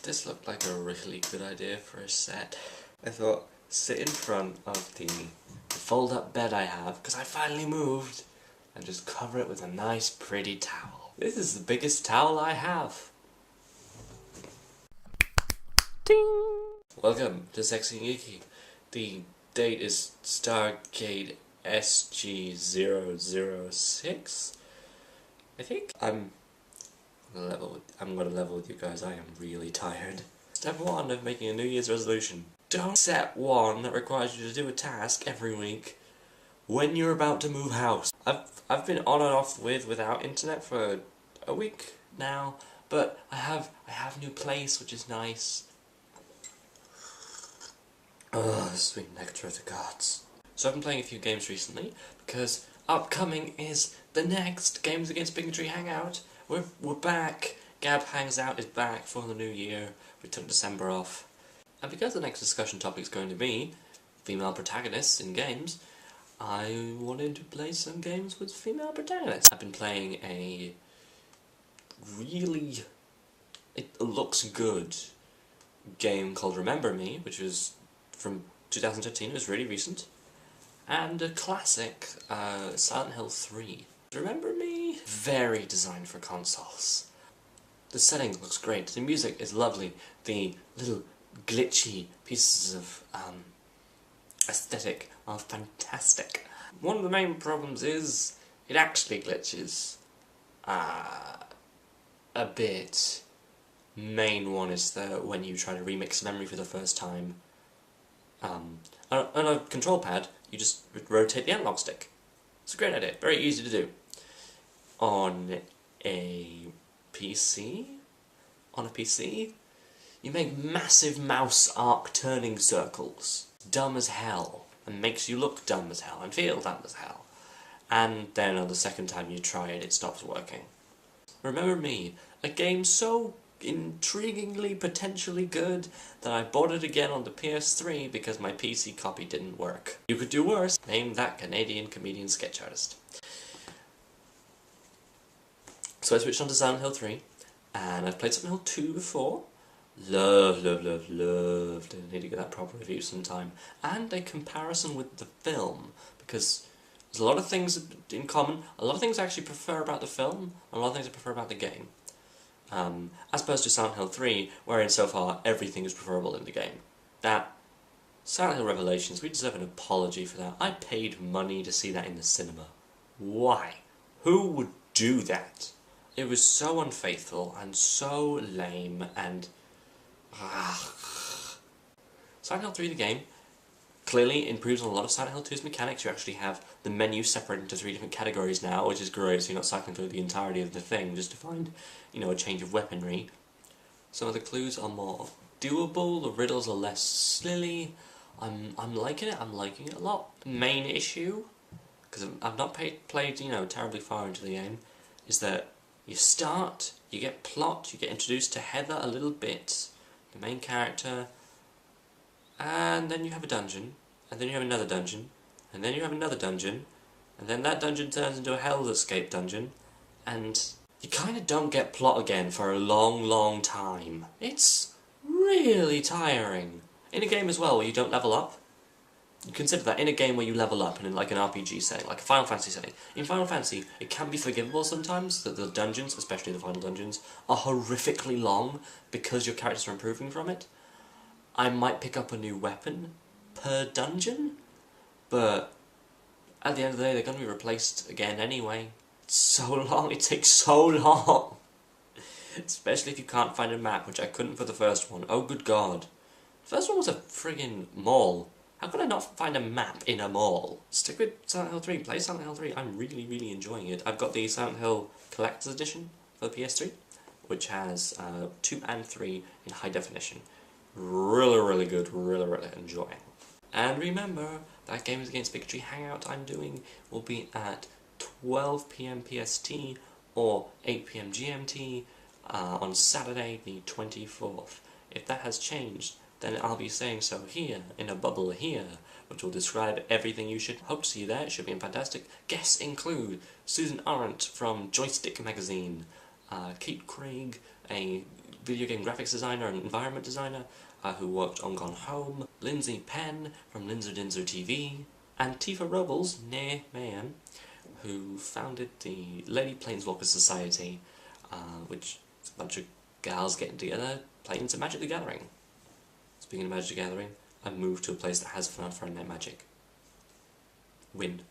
This looked like a really good idea for a set. I thought, sit in front of the fold-up bed I have, because I finally moved, and just cover it with a nice pretty towel. This is the biggest towel I have. Ding! Welcome to Sexy and Geeky. The date is Stargate SG-006. I think I'm gonna level with you guys. I am really tired. Step 1 of making a New Year's resolution. Don't set one that requires you to do a task every week when you're about to move house. I've been on and off without internet for a week now, but I have a new place, which is nice. Ugh, sweet nectar of the gods. So I've been playing a few games recently, because upcoming is the next Games Against Bigotry Hangout. We're back. Gab Hangs Out is back for the new year. We took December off. And because the next discussion topic is going to be female protagonists in games, I wanted to play some games with female protagonists. I've been playing a really, it looks good, game called Remember Me, which was from 2015, it was really recent, and a classic, Silent Hill 3. Remember Me? Very designed for consoles. The setting looks great, the music is lovely, the little glitchy pieces of aesthetic are fantastic. One of the main problems is it actually glitches a bit. Main one is that when you try to remix memory for the first time, on a control pad, you just rotate the analog stick. It's a great idea, very easy to do. On a PC, you make massive mouse arc turning circles. Dumb as hell, and makes you look dumb as hell, and feel dumb as hell. And then on the second time you try it, it stops working. Remember Me, a game so intriguingly potentially good that I bought it again on the PS3 because my PC copy didn't work. You could do worse. Name that Canadian comedian sketch artist. So I switched on to Silent Hill 3, and I've played Silent Hill 2 before. Loved it. I need to get that proper review sometime. And a comparison with the film, because there's a lot of things in common, a lot of things I actually prefer about the film, and a lot of things I prefer about the game. As opposed to Silent Hill 3, wherein so far everything is preferable in the game. That Silent Hill Revelations, we deserve an apology for that. I paid money to see that in the cinema. Why? Who would do that? It was so unfaithful and so lame and... Silent Hill 3, the game, clearly improves on a lot of Silent Hill 2's mechanics. You actually have the menu separated into 3 different categories now, which is great, so you're not cycling through the entirety of the thing just to find, you know, a change of weaponry. Some of the clues are more doable, the riddles are less silly. I'm liking it, I'm liking it a lot. The main issue, because I've not played, you know, terribly far into the game, is that you start, you get plot, you get introduced to Heather a little bit, the main character, and then you have a dungeon, and then you have another dungeon, and then you have another dungeon, and then that dungeon turns into a Hell's Escape dungeon, and you kind of don't get plot again for a long time. It's really tiring. In a game as well where you don't level up, you consider that in a game where you level up, and in like an RPG setting, like a Final Fantasy setting. In Final Fantasy, it can be forgivable sometimes that the dungeons, especially the final dungeons, are horrifically long because your characters are improving from it. I might pick up a new weapon per dungeon, but at the end of the day they're going to be replaced again anyway. It's so long, it takes so long. Especially if you can't find a map, which I couldn't for the first one. Oh good god. The first one was a friggin' mall. How could I not find a map in a mall? Stick with Silent Hill 3, play Silent Hill 3, I'm really enjoying it. I've got the Silent Hill Collector's Edition for the PS3, which has 2 and 3 in high definition. Really good, really enjoying. And remember, that Games Against Bigotry Hangout I'm doing will be at 12 PM PST or 8 PM GMT on Saturday the 24th. If that has changed, then I'll be saying so here, in a bubble here, which will describe everything you should hope to see there. It should be fantastic. Guests include Susan Arendt from Joystick Magazine, Kate Craig, a video game graphics designer and environment designer who worked on Gone Home, Lindsay Penn from Linzer Dinzer TV, and Tifa Robles, nee man, who founded the Lady Planeswalker Society, which is a bunch of gals getting together playing some Magic the Gathering. Speaking of Magic the Gathering, I moved to a place that has Final Fantasy Magic. Win.